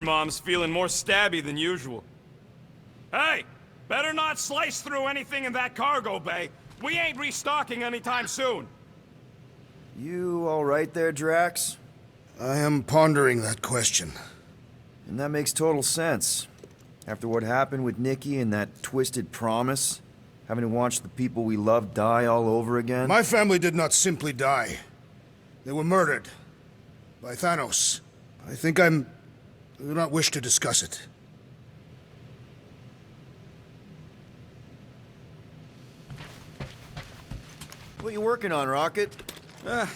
Mom's feeling more stabby than usual. Hey! Better not slice through anything in that cargo bay. We ain't restocking anytime soon. You all right there, Drax? I am pondering that question. And that makes total sense. After what happened with Nikki and that twisted promise, having to watch the people we love die all over again. My family did not simply die. They were murdered. By Thanos. I do not wish to discuss it. What you working on, Rocket?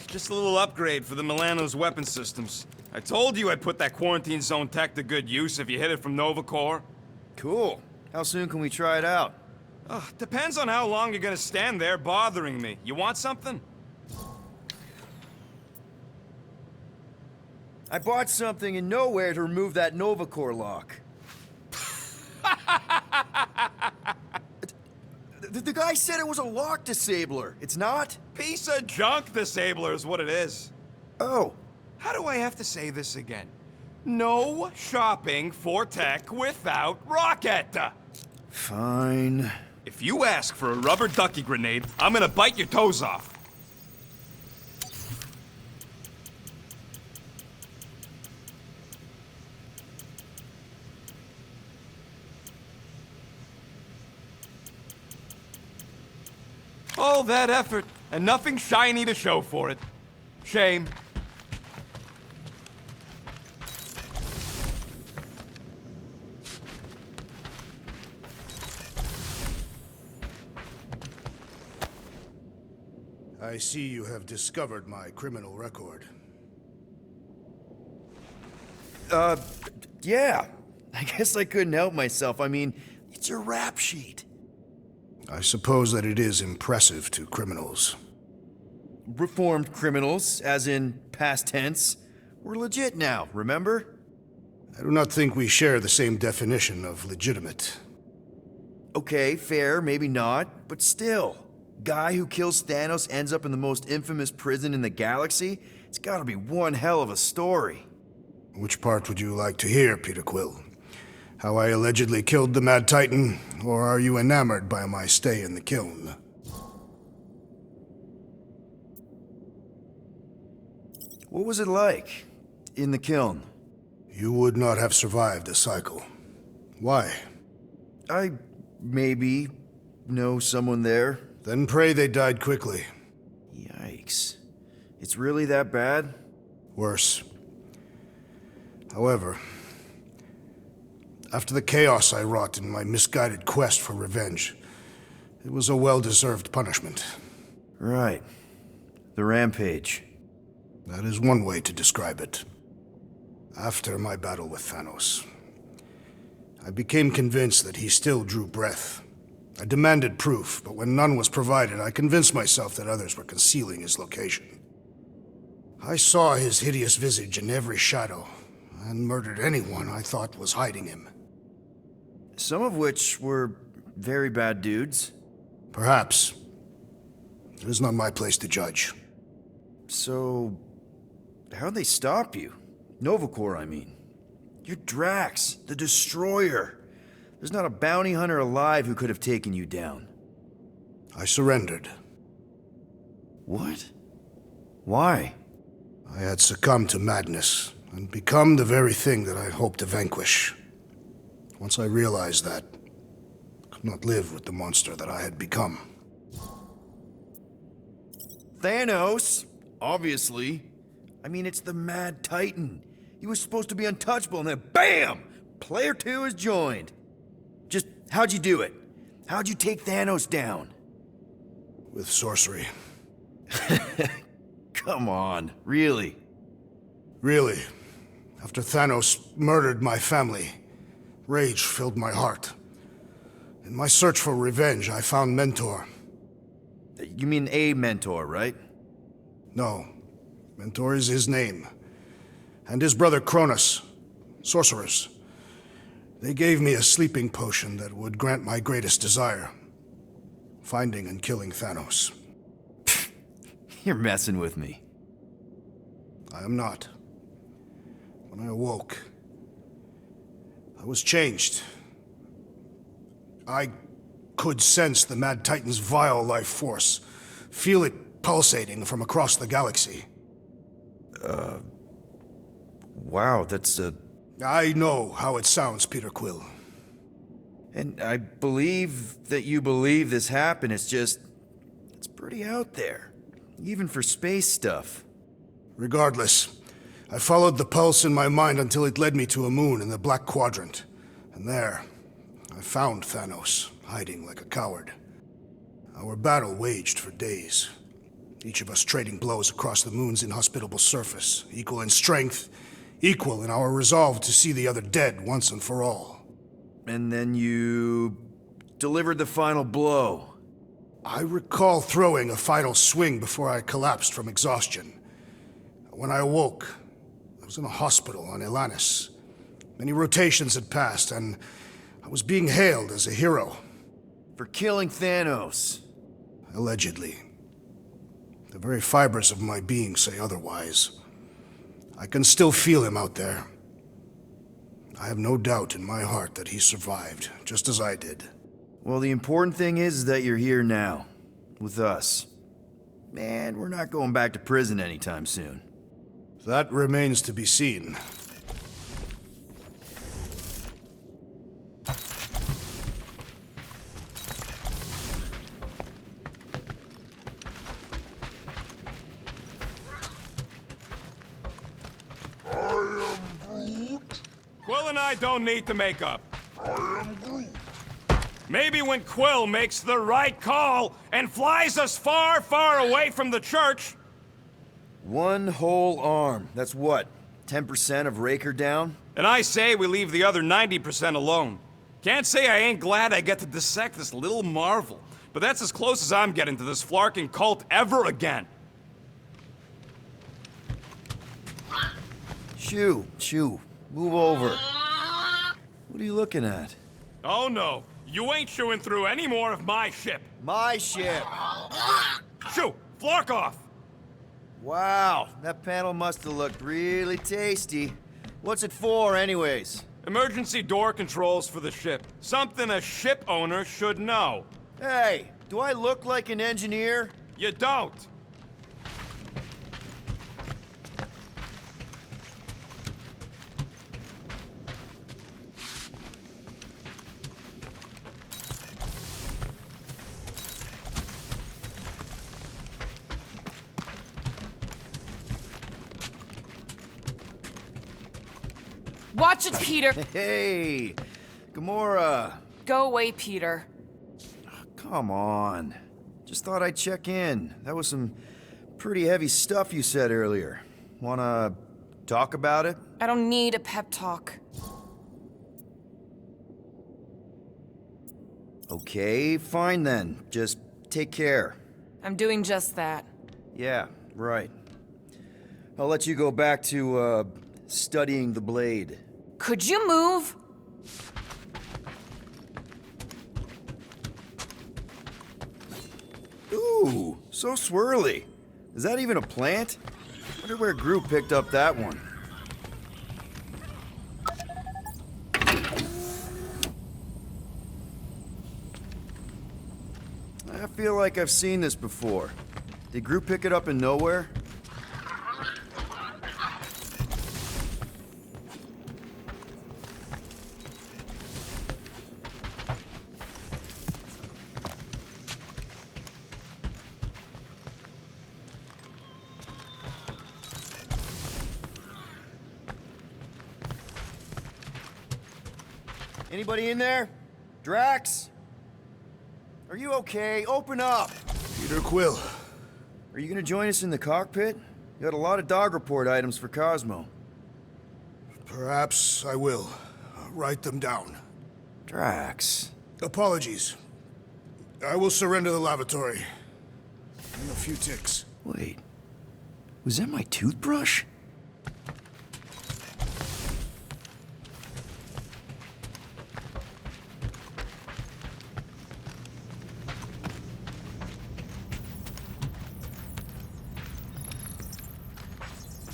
Just a little upgrade for the Milano's weapon systems. I told you I'd put that quarantine zone tech to good use if you hit it from Nova Corps. Cool. How soon can we try it out? Depends on how long you're gonna stand there bothering me. You want something? I bought something in nowhere to remove that Nova Corps lock. The guy said it was a lock disabler. It's not? Piece of junk disabler is what it is. Oh. How do I have to say this again? No shopping for tech without Rocket! Fine. If you ask for a rubber ducky grenade, I'm gonna bite your toes off. All that effort, and nothing shiny to show for it. Shame. I see you have discovered my criminal record. Yeah. I guess I couldn't help myself. I mean, it's your rap sheet. I suppose that it is impressive to criminals. Reformed criminals, as in past tense. We're legit now, remember? I do not think we share the same definition of legitimate. Okay, fair, maybe not, but still. Guy who kills Thanos ends up in the most infamous prison in the galaxy? It's gotta be one hell of a story. Which part would you like to hear, Peter Quill? How I allegedly killed the Mad Titan, or are you enamored by my stay in the kiln? What was it like, in the kiln? You would not have survived a cycle. Why? I maybe know someone there. Then pray they died quickly. Yikes. It's really that bad? Worse. However, after the chaos I wrought in my misguided quest for revenge, it was a well-deserved punishment. Right. The rampage. That is one way to describe it. After my battle with Thanos, I became convinced that he still drew breath. I demanded proof, but when none was provided, I convinced myself that others were concealing his location. I saw his hideous visage in every shadow, and murdered anyone I thought was hiding him. Some of which were very bad dudes. Perhaps. It is not my place to judge. So, how'd they stop you? Nova Corps, I mean. You're Drax, the Destroyer. There's not a bounty hunter alive who could have taken you down. I surrendered. What? Why? I had succumbed to madness, and become the very thing that I hoped to vanquish. Once I realized that, I could not live with the monster that I had become. Thanos, obviously. I mean, it's the Mad Titan. He was supposed to be untouchable, and then BAM! Player 2 has joined. Just, how'd you do it? How'd you take Thanos down? With sorcery. Come on, really? Really. After Thanos murdered my family, rage filled my heart. In my search for revenge, I found Mentor. You mean a mentor, right? No. Mentor is his name. And his brother Cronus. Sorcerers. They gave me a sleeping potion that would grant my greatest desire. Finding and killing Thanos. You're messing with me. I am not. When I awoke, I was changed. I could sense the Mad Titan's vile life force, feel it pulsating from across the galaxy. Wow, that's I know how it sounds, Peter Quill. And I believe that you believe this happened. It's pretty out there. Even for space stuff. Regardless, I followed the pulse in my mind until it led me to a moon in the Black Quadrant. And there, I found Thanos, hiding like a coward. Our battle waged for days. Each of us trading blows across the moon's inhospitable surface, equal in strength, equal in our resolve to see the other dead once and for all. And then you delivered the final blow. I recall throwing a final swing before I collapsed from exhaustion. When I awoke, I was in a hospital on Elanis. Many rotations had passed, and I was being hailed as a hero. For killing Thanos. Allegedly. The very fibers of my being say otherwise. I can still feel him out there. I have no doubt in my heart that he survived, just as I did. Well, the important thing is that you're here now, with us. Man, we're not going back to prison anytime soon. That remains to be seen. Quill and I don't need to make up. Maybe when Quill makes the right call and flies us far, far away from the church. One whole arm. That's what? 10% of Raker down? And I say we leave the other 90% alone. Can't say I ain't glad I get to dissect this little marvel, but that's as close as I'm getting to this flarking cult ever again. Shoo. Move over. What are you looking at? Oh no, you ain't chewing through any more of my ship. My ship! Shoo, flark off! Wow, that panel must have looked really tasty. What's it for, anyways? Emergency door controls for the ship. Something a ship owner should know. Hey, do I look like an engineer? You don't. Watch it, Peter! Hey, Gamora. Go away, Peter. Come on. Just thought I'd check in. That was some pretty heavy stuff you said earlier. Wanna talk about it? I don't need a pep talk. Okay, fine then. Just take care. I'm doing just that. Yeah, right. I'll let you go back to, studying the blade. Could you move? Ooh, so swirly. Is that even a plant? Wonder where Groot picked up that one. I feel like I've seen this before. Did Groot pick it up in nowhere? Anybody in there? Drax? Are you okay? Open up! Peter Quill. Are you gonna join us in the cockpit? You got a lot of dog report items for Cosmo. Perhaps I will. Write them down. Drax. Apologies. I will surrender the lavatory. In a few ticks. Wait. Was that my toothbrush?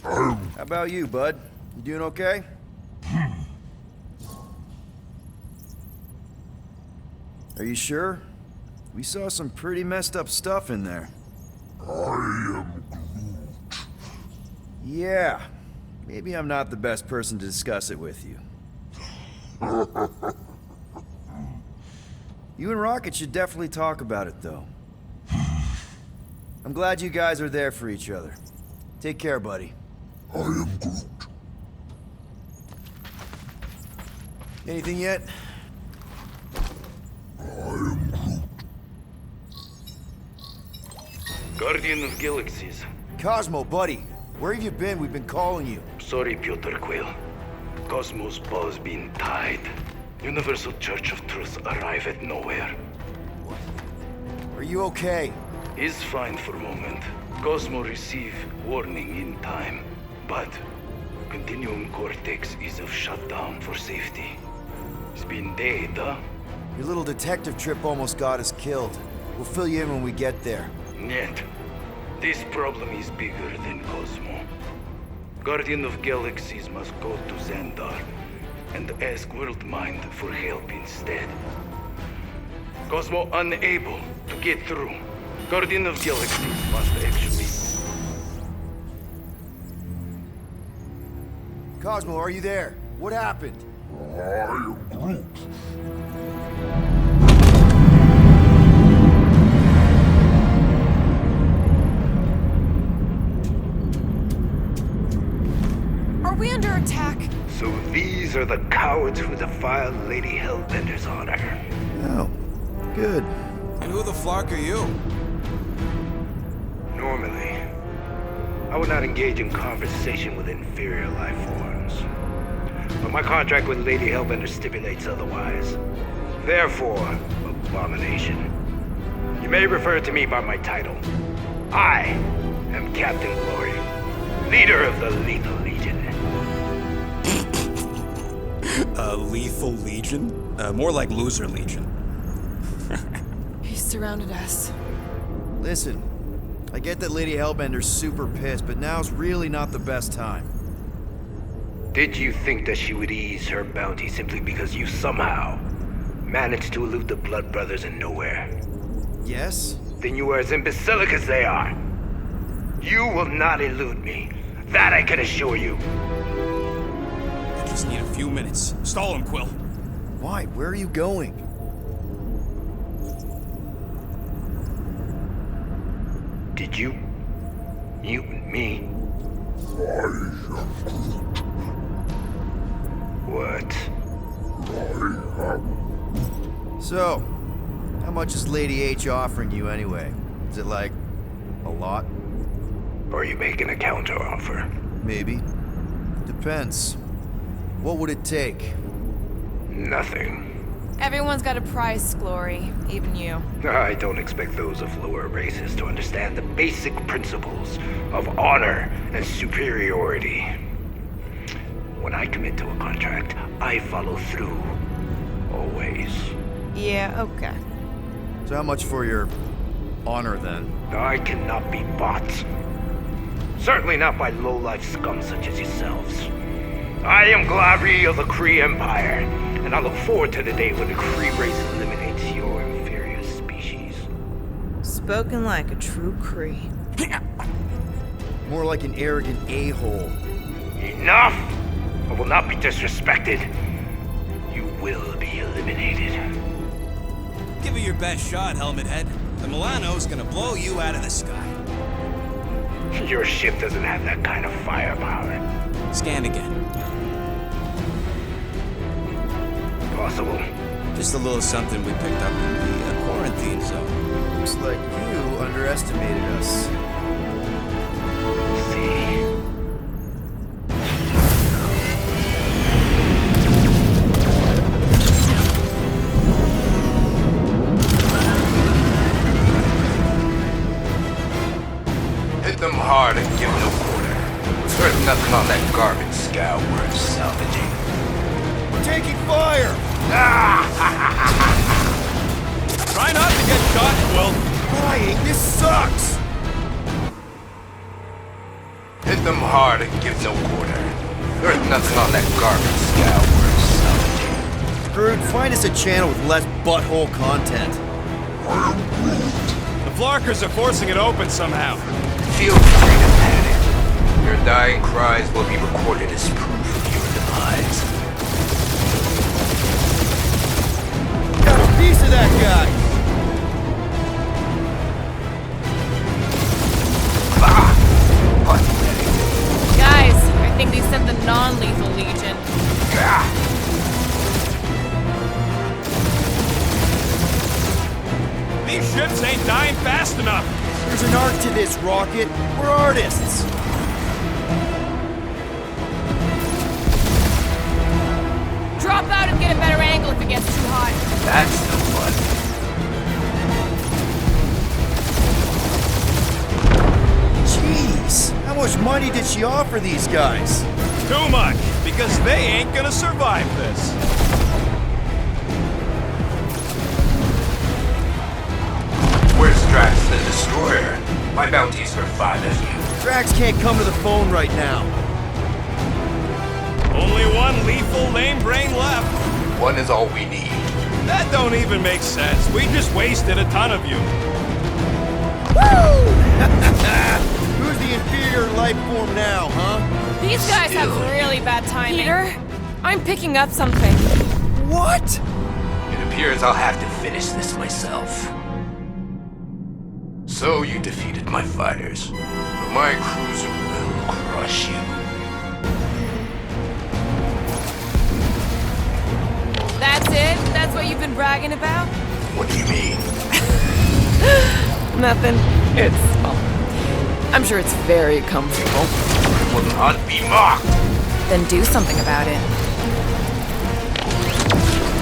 How about you, bud? You doing okay? Are you sure? We saw some pretty messed up stuff in there. I am Yeah. Maybe I'm not the best person to discuss it with you. You and Rocket should definitely talk about it, though. I'm glad you guys are there for each other. Take care, buddy. I am Groot. Anything yet? Guardian of Galaxies. Cosmo, buddy. Where have you been? We've been calling you. Sorry, Piotr Quill. Cosmos ball's been tied. Universal Church of Truth arrive at nowhere. Are you okay? Is fine for moment. Cosmo receive warning in time. But Continuum Cortex is of shutdown for safety. It's been dead, huh? Your little detective trip almost got us killed. We'll fill you in when we get there. Yet, this problem is bigger than Cosmo. Guardian of Galaxies must go to Xandar and ask Worldmind for help instead. Cosmo unable to get through. Guardian of Galaxies must actually... Cosmo, are you there? What happened? I am Groot. Are we under attack? So these are the cowards who defiled Lady Hellbender's honor. Oh, good. And who the flark are you? Normally, I would not engage in conversation with inferior life forms. But my contract with Lady Hellbender stipulates otherwise. Therefore, abomination. You may refer to me by my title. I am Captain Glory, leader of the Lethal Legion. Lethal Legion? More like Loser Legion. He surrounded us. Listen, I get that Lady Hellbender's super pissed, but now's really not the best time. Did you think that she would ease her bounty simply because you somehow managed to elude the Blood Brothers in nowhere? Yes? Then you are as imbecilic as they are. You will not elude me. That I can assure you. I just need a few minutes. Stall him, Quill. Why? Where are you going? Did you mute me? What? So, how much is Lady H offering you anyway? Is it like, a lot? Are you making a counteroffer? Maybe. Depends. What would it take? Nothing. Everyone's got a price, Glory. Even you. I don't expect those of lower races to understand the basic principles of honor and superiority. When I commit to a contract, I follow through. Always. Yeah, okay. So how much for your honor then? I cannot be bought. Certainly not by low-life scum such as yourselves. I am Glari of the Kree Empire, and I look forward to the day when the Kree race eliminates your inferior species. Spoken like a true Kree. More like an arrogant a-hole. Enough! I will not be disrespected. You will be eliminated. Give it your best shot, Helmet Head. The Milano's gonna blow you out of the sky. Your ship doesn't have that kind of firepower. Scan again. Possible. Just a little something we picked up in the quarantine zone. Looks like you underestimated us. See. Hit them hard and give no quarter. There's nothing on that garbage scow worth salvaging. We're taking fire! Try not to get shot, Quill. Flying, this sucks! Hit them hard and give no quarter. There's nothing on that garbage scow worth salvaging. Groot, and find us a channel with less butthole content. The Flarkers are forcing it open somehow. Feel free to panic. Your dying cries will be recorded as proof of your demise. Got a piece of that guy! Pathetic. Guys, I think they sent the non-lethal legion. These ships ain't dying fast enough. There's an art to this, Rocket. We're artists. Drop out and get a better angle if it gets too hot. That's the fun. Jeez, how much money did she offer these guys? Too much, because they ain't gonna survive this. Where's Drax the Destroyer? My bounty's for 5 of you. Drax can't come to the phone right now. Only one lethal lame brain left. One is all we need. That don't even make sense. We just wasted a ton of you. Who's the inferior life form now, huh? These guys have really bad timing. Peter, I'm picking up something. What? It appears I'll have to finish this myself. So you defeated my fighters, but my cruiser will crush you. That's it? That's what you've been bragging about? What do you mean? Nothing. It's... oh, I'm sure it's very comfortable. Will not be mocked. Then do something about it.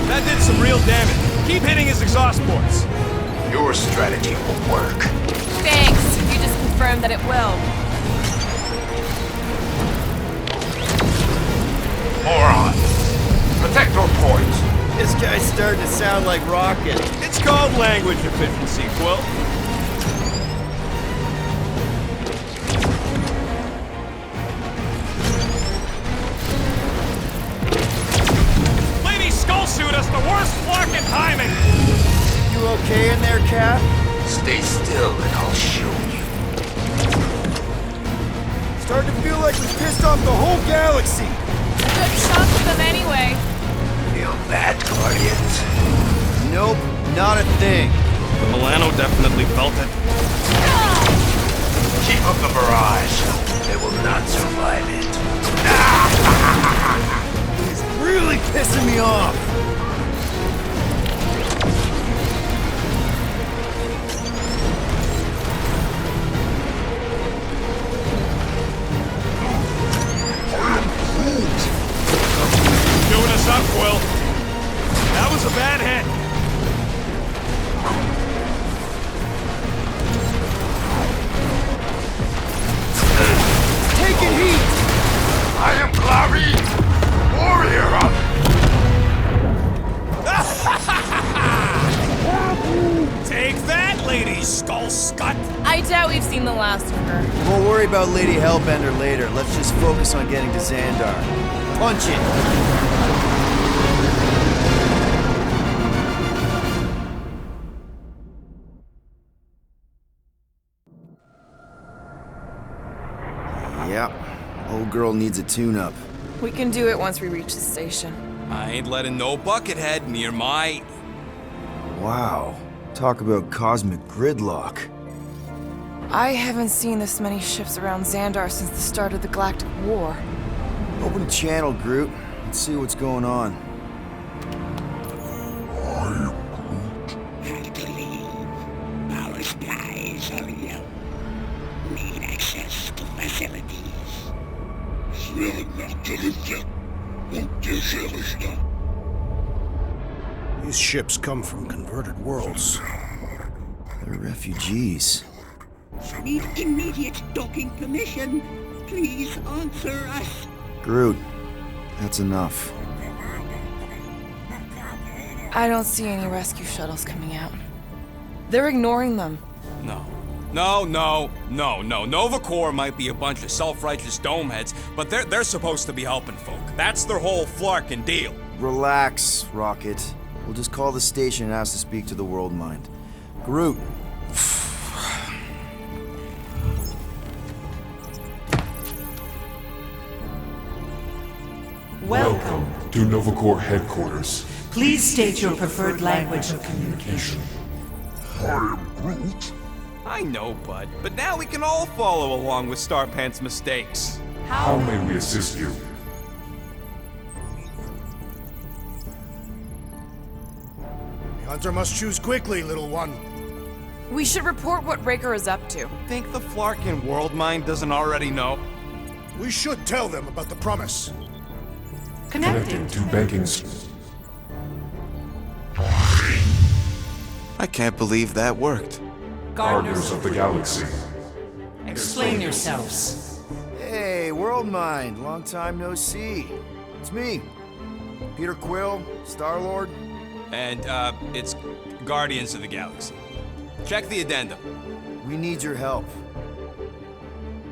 That did some real damage. Keep hitting his exhaust ports. Your strategy will work. Thanks. You just confirmed that it will. Moron. Protect your points. This guy's starting to sound like Rocket. It's called language efficiency, Quill. Lady Skullsuit has the worst fucking timing! You okay in there, Cap? Stay still and I'll show you. Starting to feel like we pissed off the whole galaxy. Good chunk of them anyway. Feel that, Guardians? Nope, not a thing. The Milano definitely felt it. Keep up the barrage. They will not survive it. He's really pissing me off. Doing us up, Quill. That was a bad hit. Taking heat. I am Clary, warrior. Take that, Lady Skullscut. I doubt we've seen the last of her. We'll worry about Lady Hellbender later. Let's just focus on getting to Xandar. Punch it. Yep. Old girl needs a tune-up. We can do it once we reach the station. I ain't letting no buckethead near my... Wow. Talk about cosmic gridlock. I haven't seen this many ships around Xandar since the start of the Galactic War. Open a channel, Groot. Let's see what's going on. Hard to leave. Our skies are yellow. Need access to facilities. These ships come from converted worlds. They're refugees. Need immediate docking permission. Please answer us. Groot, that's enough. I don't see any rescue shuttles coming out. They're ignoring them. No. Nova Corps might be a bunch of self-righteous domeheads, but they're supposed to be helping folk. That's their whole flarkin' deal. Relax, Rocket. We'll just call the station and ask to speak to the World Mind. Groot. Welcome to Novacore headquarters. Please state your preferred language of communication. I am Groot. I know, bud, but now we can all follow along with Starpant's mistakes. How may we assist you? The hunter must choose quickly, little one. We should report what Raker is up to. Think the Flarkin World Mind doesn't already know? We should tell them about the promise. Connecting. To banking. I can't believe that worked. Gardeners of the Galaxy. Explain yourselves. Hey, World Mind. Long time no see. It's me. Peter Quill, Star-Lord. And, it's Guardians of the Galaxy. Check the addendum. We need your help.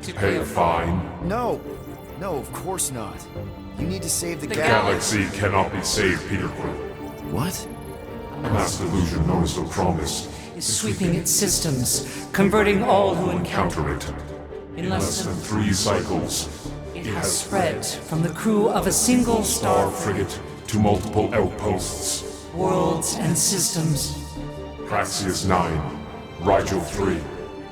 Pay a fine. No. No, of course not. You need to save the Galaxy cannot be saved, Peter Quill. What? A mass delusion known as the Promise Is sweeping its systems, converting all who encounter counter it. in less than 3 cycles, it has spread from the crew of a single Star star frigate to multiple outposts. worlds and systems. Praxius 9, Rigel 3,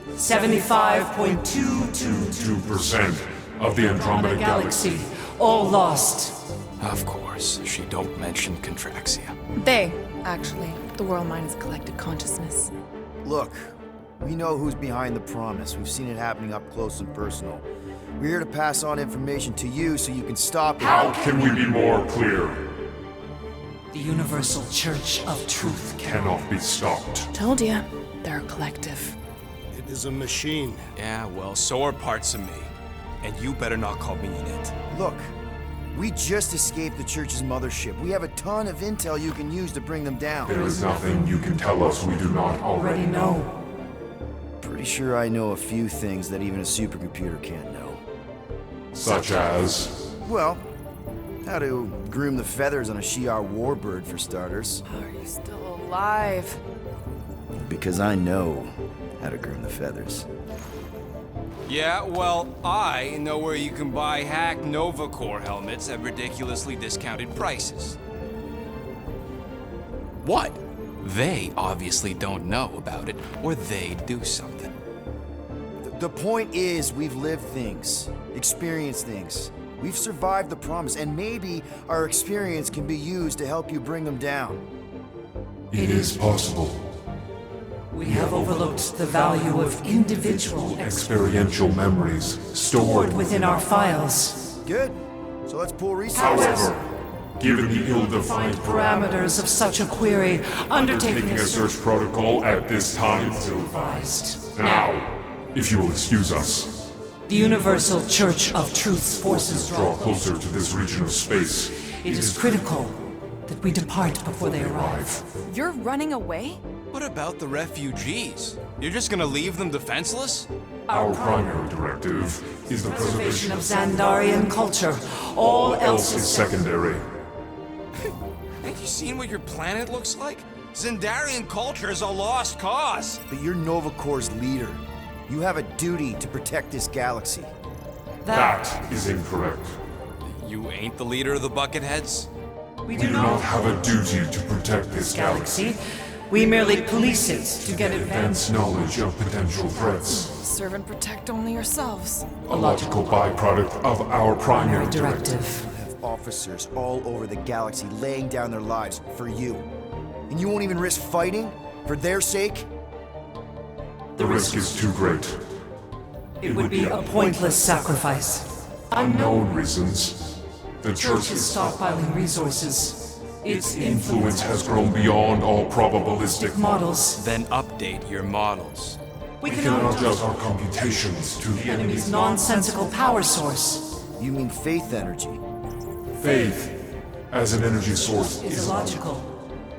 75.222% 2% of the Andromeda Galaxy. all lost. Of course, she don't mention Contraxia. They, actually. The World Mind is collective consciousness. Look, we know who's behind the promise. We've seen it happening up close and personal. We're here to pass on information to you so you can stop it. How can we be more clear? The Universal Church of Truth. Cannot be stopped. Told ya. They're a collective. It is a machine. Yeah, well, so are parts of me. And you better not call me in it. Look, we just escaped the church's mothership. We have a ton of intel you can use to bring them down. There is nothing you can tell us we do not Already know. Pretty sure I know a few things that even a supercomputer can't know. Such as... Well, how to groom the feathers on a Shi'ar warbird, for starters. How are you still alive? Because I know how to groom the feathers. Yeah, well, I know where you can buy hack Novacore helmets at ridiculously discounted prices. What? They obviously don't know about it, or they do something. The point is, we've lived things, experienced things. We've survived the promise, and maybe our experience can be used to help you bring them down. It is possible. We have overlooked the value of individual Experiential memories stored within our files. Good. So let's pull resources. However, given the ill-defined Parameters of such a query, undertaking taking a search protocol at this time. advised. Now, if you will excuse us, The Universal Church of Truth's forces draw closer to this region of space. It is critical that we depart before they arrive. You're running away? What about the refugees? You're just gonna leave them defenseless? Our primary directive is the preservation Of Xandarian culture, all else is is secondary. Ain't you seen what your planet looks like? Xandarian culture is a lost cause. But you're Novacore's leader. You have a duty to protect this galaxy. That is incorrect. You ain't the leader of the Bucketheads? we We do not have a duty to protect this galaxy. galaxy. We merely police it to get advanced. Advanced knowledge of potential threats. Serve and protect only yourselves. A logical byproduct of our primary directive. Directive. You have officers all over the galaxy laying down their lives for you. And you won't even risk fighting? For their sake? The risk is too great. It would be a pointless sacrifice. Unknown reasons. The Church Church is stockpiling resources. Its influence has grown beyond all probabilistic models. Then update your models. We We cannot cannot adjust our computations to the enemy's enemy's nonsensical power source. You mean faith energy? faith as an energy source Is illogical.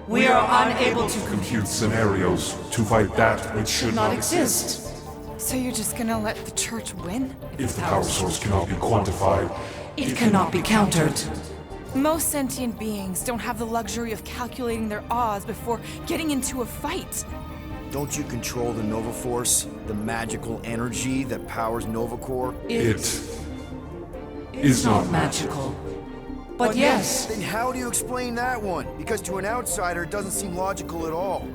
We are unable to compute scenarios to fight that which should not exist. So you're just gonna let the church win? If the power source cannot be quantified, It cannot be countered. Most sentient beings don't have the luxury of calculating their odds before getting into a fight. Don't you control the Nova Force? The magical energy that powers Nova Corps? It is not magical. But yes, Then how do you explain that one? Because to an outsider, it doesn't seem logical at all.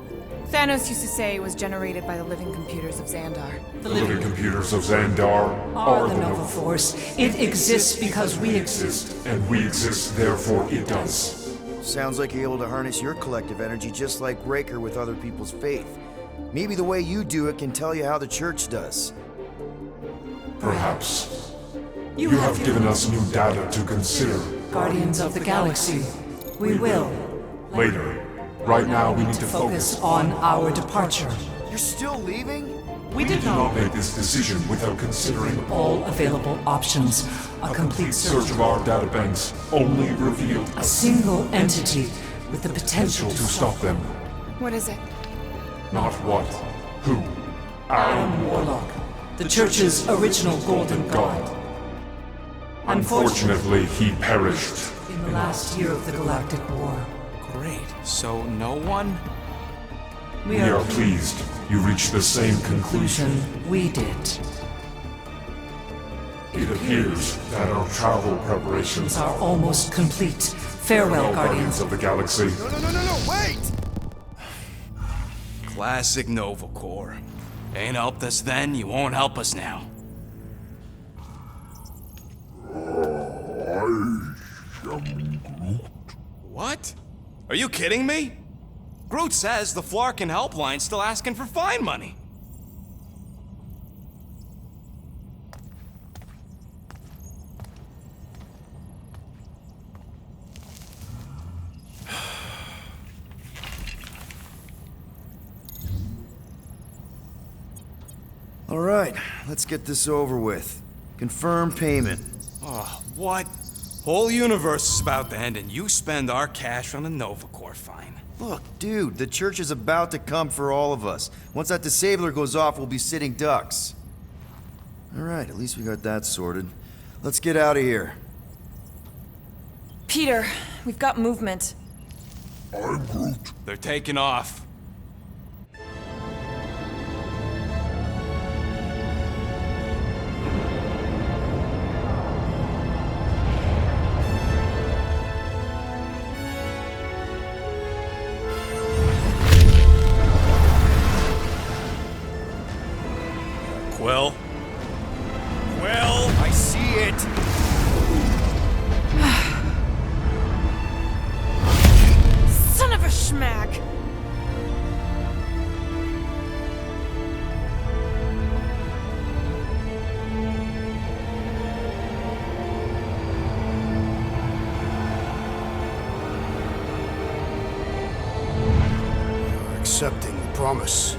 Thanos used to say it was generated by the living computers of Xandar. The living computers of Xandar are the Nova Force. It exists because we exist. and we exist, therefore it does. Sounds like you're able to harness your collective energy just like Raker with other people's faith. Maybe the way you do it can tell you how the Church does. Perhaps. You have given us new data to consider. Guardians of the Galaxy, we will. Later. Right now, we need to Focus on our departure. You're still leaving? We did Do not make this decision without considering all available options. A complete search of our databanks only revealed A single entity with the potential to stop them. What is it? Not what, who. Adam Warlock, the Church's original Golden God. Unfortunately, he perished. In the last year of the Galactic War. Great. So no one? We are pleased you reached the same conclusion. We did. It appears that our travel preparations Are almost complete. Farewell, Guardians. of the Galaxy. No, wait! Classic Nova Corps. Ain't helped us then, you won't help us now. What? Are you kidding me? Groot says the Flarkin helpline's still asking for fine money. All right, let's get this over with. Confirm payment. Oh, what? Whole universe is about to end and you spend our cash on a Nova Corps fine. Look, dude, the Church is about to come for all of us. Once that disabler goes off, we'll be sitting ducks. All right, at least we got that sorted. Let's get out of here. Peter, we've got movement. They're taking off. Quill? Quill? I see it! Son of a schmack! You're accepting the promise.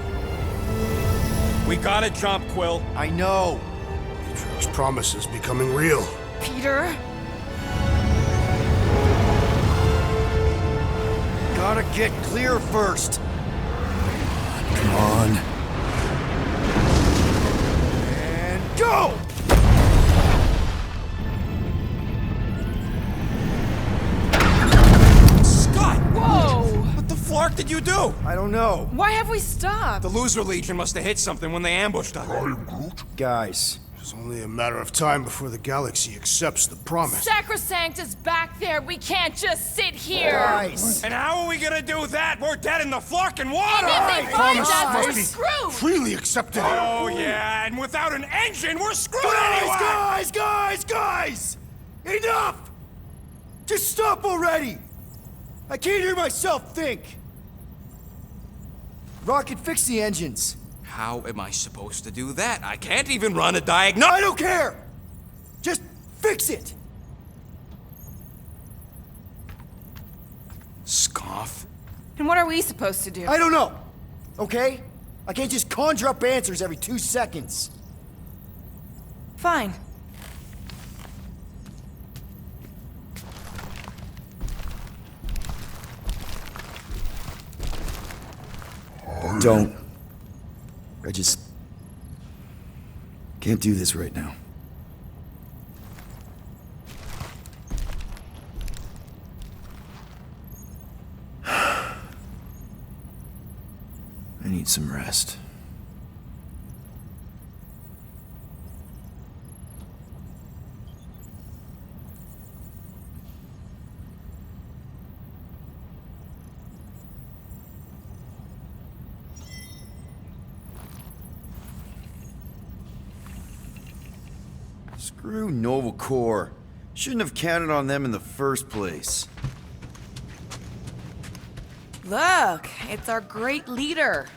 We gotta jump, Quill. I know! Atrio's promise is becoming real. Peter? Gotta get clear first! Come on. And go! Scott! Whoa! What the flark did you do? I don't know. Why have we stopped? The Loser Legion must have hit something when they ambushed us. Guys, It's only a matter of time before the galaxy accepts the promise. Sacrosanct is back there. We can't just sit here. guys! And how are we gonna do that? We're dead in the fucking water! And if they find Promise us, must we're be screwed. freely accepted. Oh yeah, and without an engine, we're screwed anyway! Guys! Enough! Just stop already! I can't hear myself think! Rocket, fix the engines. How am I supposed to do that? I can't even run a diagnosis. I don't care! Just fix it! Scoff. And what are we supposed to do? I don't know, okay? I can't just conjure up answers every 2 seconds. Fine. Don't. I just can't do this right now. need some rest. Screw Nova Corps. Shouldn't have counted on them in the first place. Look, it's our great leader.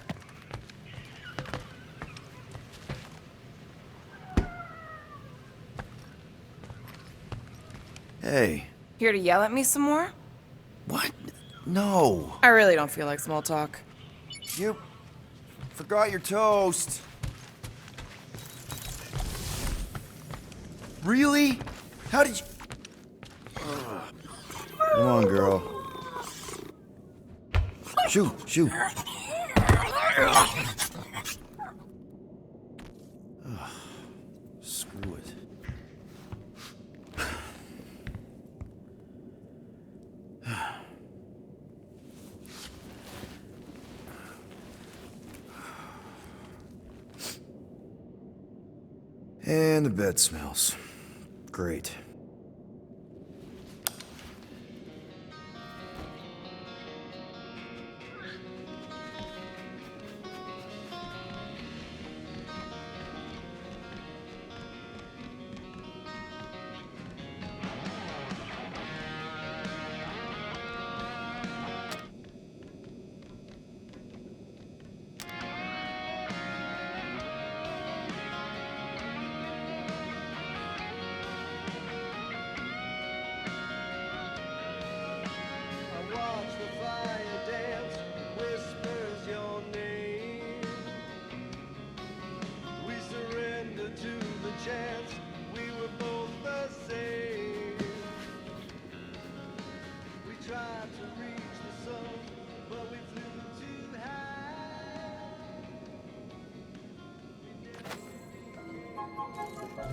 Hey. Here to yell at me some more? What? No. I really don't feel like small talk. You forgot your toast. Really? How did you... Come on, girl. Shoot, shoot. Screw it. And the bed smells. Great.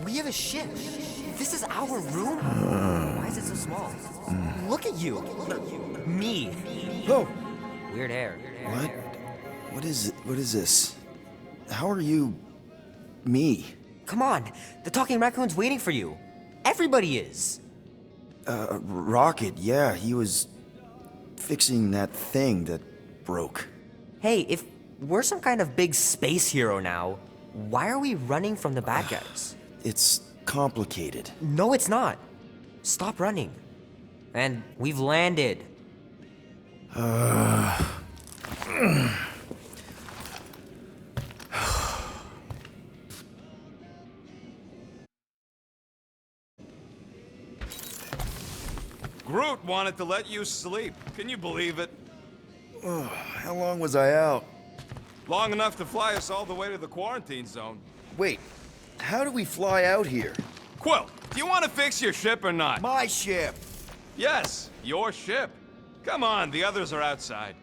We have a ship. This is our room? Why is it so small? Look at you. Me. Oh. Weird hair. What? What is it? What is this? How are you... me? Come on. The talking raccoon's waiting for you. Everybody is. Rocket, yeah, he was fixing that thing that broke. Hey, if we're some kind of big space hero now, why are we running from the bad guys? It's complicated. No, it's not. Stop running. And we've landed. Groot wanted to let you sleep. Can you believe it? How long was I out? Long enough to fly us all the way to the quarantine zone. Wait, how do we fly out here? Quill, do you want to fix your ship or not? My ship! Yes, your ship. Come on, the others are outside.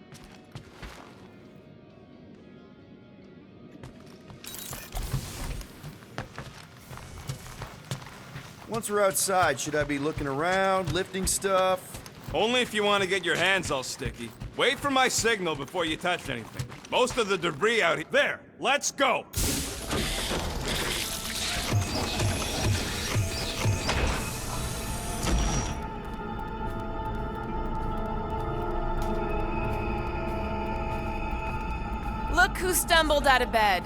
Once we're outside, should I be looking around, lifting stuff? Only if you want to get your hands all sticky. Wait for my signal before you touch anything. Most of the debris out here. There, let's go! Look who stumbled out of bed.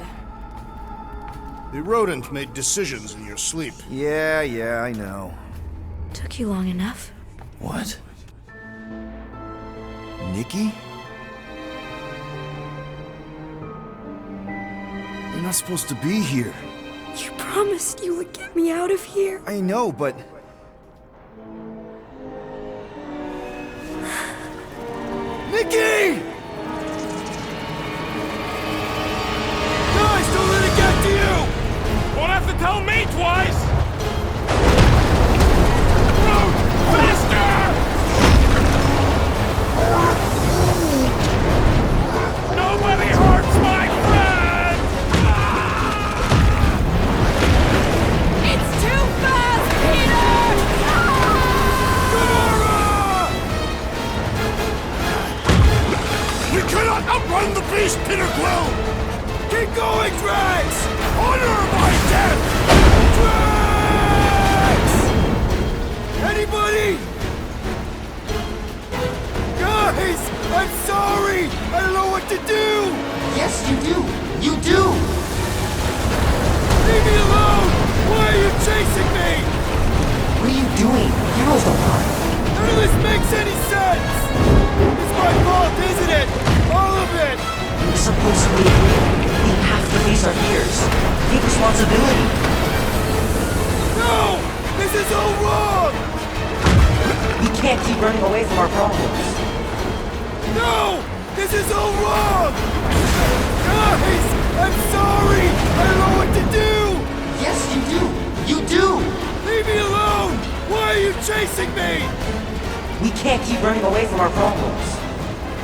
The rodent made decisions in your sleep. Yeah, I know. Took you long enough. What? Nikki? You're not supposed to be here. You promised you would get me out of here. I know, but... Nikki! Guys, don't let it get to you! Won't have to tell me twice! Groot, faster! Nobody hurts my friend! It's too fast, Peter! Gamora! We cannot outrun the beast, Peter Quill! Keep going, Drax! Honor my death! Drax! Anybody? Guys, I'm sorry! I don't know what to do! Yes, you do! You do! Leave me alone! Why are you chasing me? What are you doing? Heroes don't run. None of this makes any sense! It's my fault, isn't it? All of it! We're supposed to be free. We have to face our fears. Take responsibility. No! This is all wrong! We can't keep running away from our problems. No! This is all wrong! Guys! I'm sorry! I don't know what to do! Yes, you do! You do! Leave me alone! Why are you chasing me? We can't keep running away from our problems.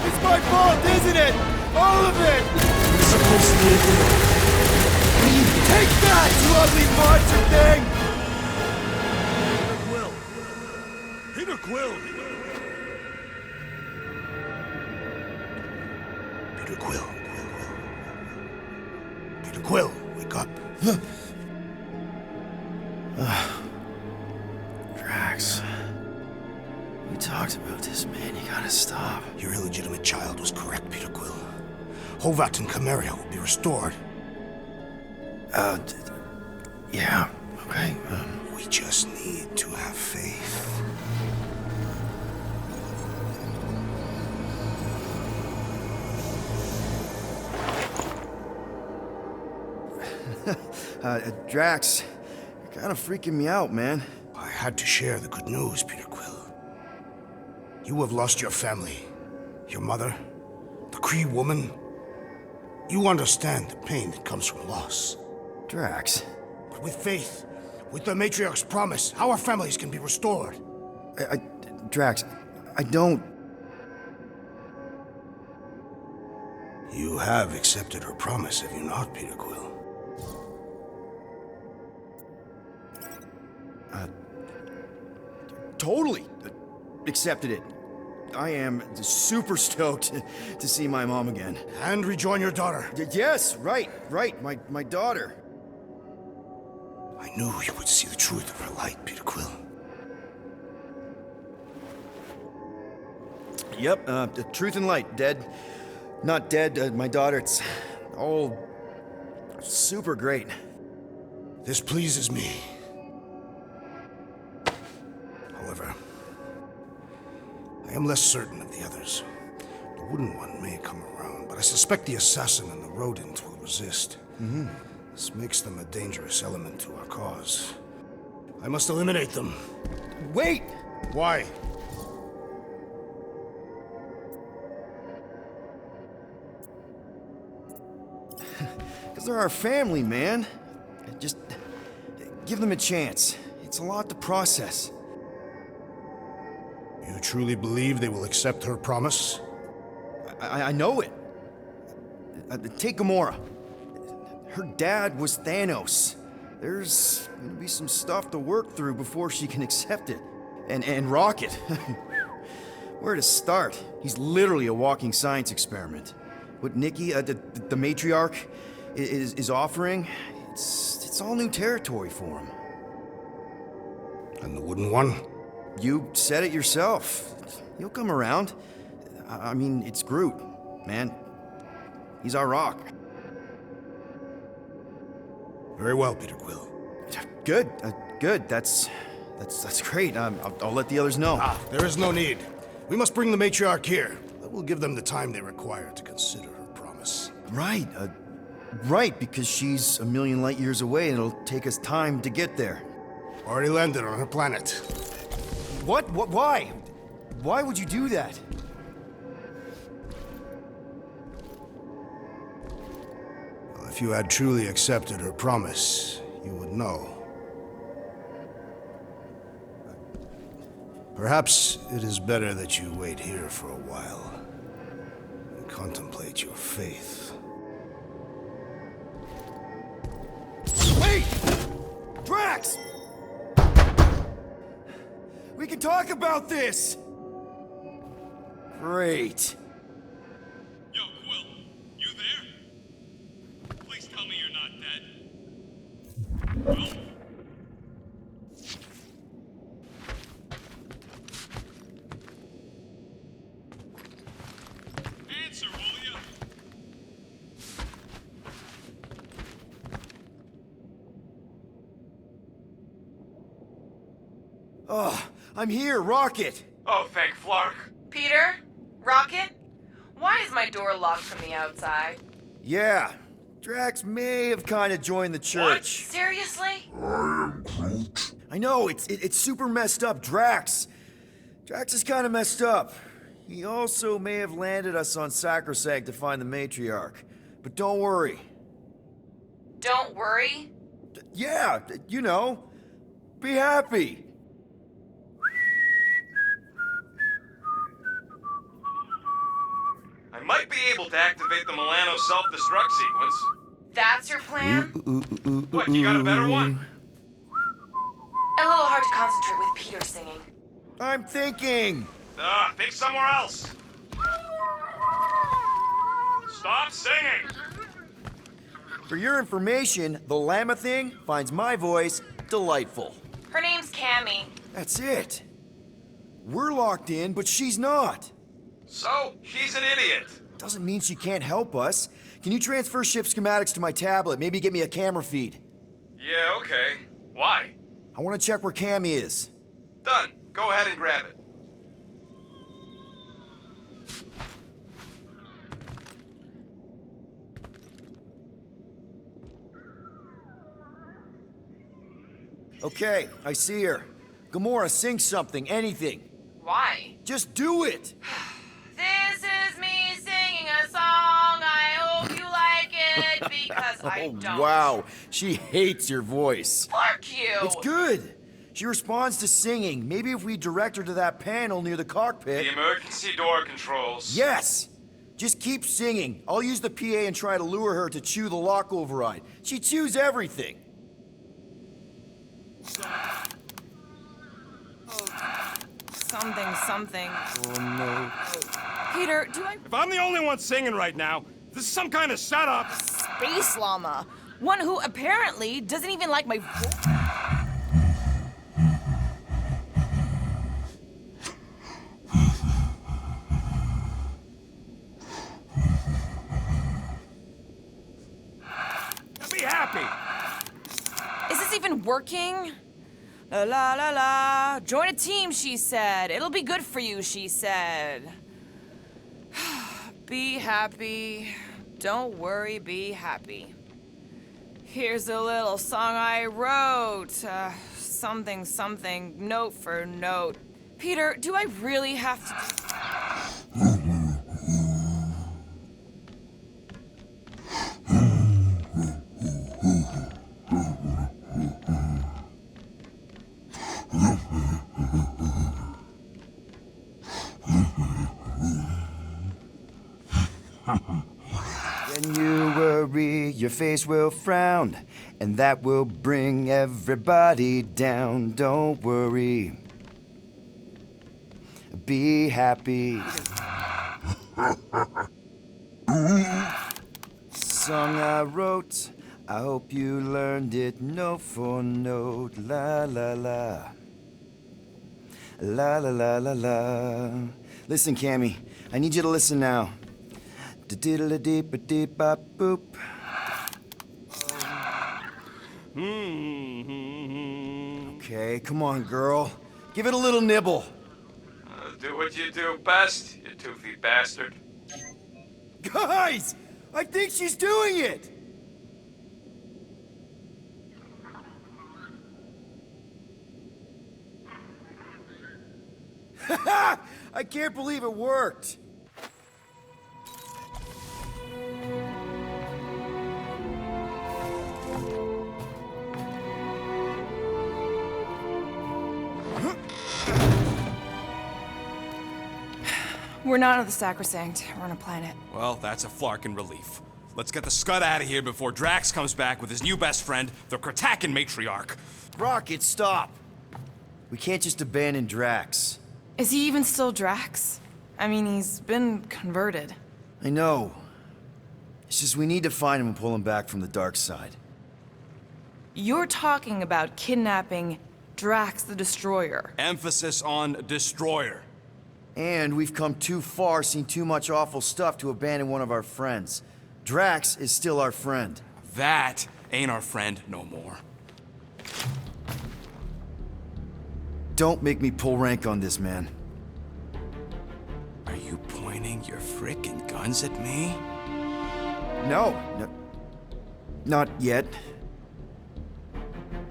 It's my fault, isn't it? All of it! We're supposed to be free. Take that, you ugly monster thing! Peter Quill! Peter Quill. Peter Quill, wake up. Drax. We talked about this, man. You gotta stop. Your illegitimate child was correct, Peter Quill. Hovat and Camaria will be restored. Yeah, okay. We just need to have faith. Drax, you're kind of freaking me out, man. I had to share the good news, Peter Quill. You have lost your family. Your mother, the Kree woman. You understand the pain that comes from loss. Drax. But with faith, with the Matriarch's promise, our families can be restored. Drax, I don't... You have accepted her promise, have you not, Peter Quill? Totally accepted it. I am super stoked to see my mom again. And rejoin your daughter. Yes, right, my daughter. I knew you would see the truth of her light, Peter Quill. Yep, the truth and light, dead. Not dead, my daughter, it's all super great. This pleases me. However, I am less certain of the others. The wooden one may come around, but I suspect the assassin and the rodent will resist. This makes them a dangerous element to our cause. I must eliminate them. Wait! Why? Because they're our family, man. Just give them a chance. It's a lot to process. You truly believe they will accept her promise? I know it. Take Gamora. Her dad was Thanos. There's gonna be some stuff to work through before she can accept it. And Rocket. Where to start? He's literally a walking science experiment. What Nikki, the matriarch, is offering, it's all new territory for him. And the wooden one? You said it yourself. He'll come around. I mean, it's Groot, man. He's our rock. Very well, Peter Quill. Good, good. That's great. I'll let the others know. There is no need. We must bring the matriarch here. That will give them the time they require to consider her promise. Right, right, because she's a million light years away and it'll take us time to get there. Already landed on her planet. What? Why? Why would you do that? Well, if you had truly accepted her promise, you would know. Perhaps it is better that you wait here for a while and contemplate your faith. Wait! Drax! We can talk about this! Great. Oh, I'm here, Rocket! Oh, thank Flark. Peter? Rocket? Why is my door locked from the outside? Yeah, Drax may have kind of joined the church. Seriously? I know, it's super messed up, Drax. Drax is kind of messed up. He also may have landed us on Sacrosanct to find the matriarch. But don't worry. Don't worry? Yeah, you know, be happy. I might be able to activate the Milano self-destruct sequence. That's your plan? What, you got a better one? A little hard to concentrate with Peter singing. I'm thinking. Think somewhere else. Stop singing! For your information, the llama thing finds my voice delightful. Her name's Cammy. That's it. We're locked in, but she's not. So, she's an idiot. Doesn't mean she can't help us. Can you transfer ship schematics to my tablet? Maybe get me a camera feed. Yeah, okay. Why? I want to check where Cammy is. Done. Go ahead and grab it. Okay, I see her. Gamora, sing something, anything. Why? Just do it! This is me singing a song. I hope you like it because I don't. Wow, she hates your voice. Fuck you! It's good. She responds to singing. Maybe if we direct her to that panel near the cockpit. The emergency door controls. Yes! Just keep singing. I'll use the PA and try to lure her to chew the lock override. She chews everything. Something. Oh no. Peter, do I... If I'm the only one singing right now, this is some kind of setup. Space llama. One who apparently doesn't even like my voice. Be happy. Is this even working? La la la la. Join a team, she said. It'll be good for you, she said. Be happy. Don't worry, be happy. Here's a little song I wrote. Something, note for note. Peter, do I really have to... When you worry, your face will frown, and that will bring everybody down. Don't worry. Be happy. Song I wrote, I hope you learned it note for note. La la la. La la la la la. Listen, Cammy, I need you to listen now. Da-diddle-a-deep-a-deep-bop-boop. Okay, come on, girl. Give it a little nibble. Do what you do best, you toothy bastard. Guys! I think she's doing it! I can't believe it worked. We're not on the Sacrosanct. We're on a planet. Well, that's a flarkin' relief. Let's get the scud out of here before Drax comes back with his new best friend, the Kratakan matriarch. Rocket, stop. We can't just abandon Drax. Is he even still Drax? I mean, he's been converted. I know. It's just we need to find him and pull him back from the dark side. You're talking about kidnapping Drax the Destroyer. Emphasis on destroyer. And we've come too far, seen too much awful stuff to abandon one of our friends. Drax is still our friend. That ain't our friend no more. don't make me pull rank on this, man. Are you pointing your frickin' guns at me? No, not yet.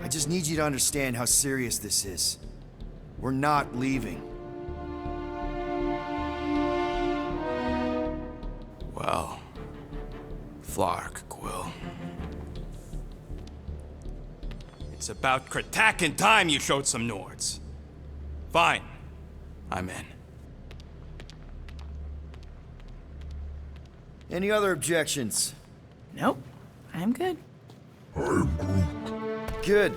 I just need you to understand how serious this is. We're not leaving. Well, Flark, Quill. It's about Kratakin time you showed some Nords. Fine. I'm in. Any other objections? Nope. I'm good. Good.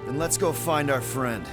Then let's go find our friend.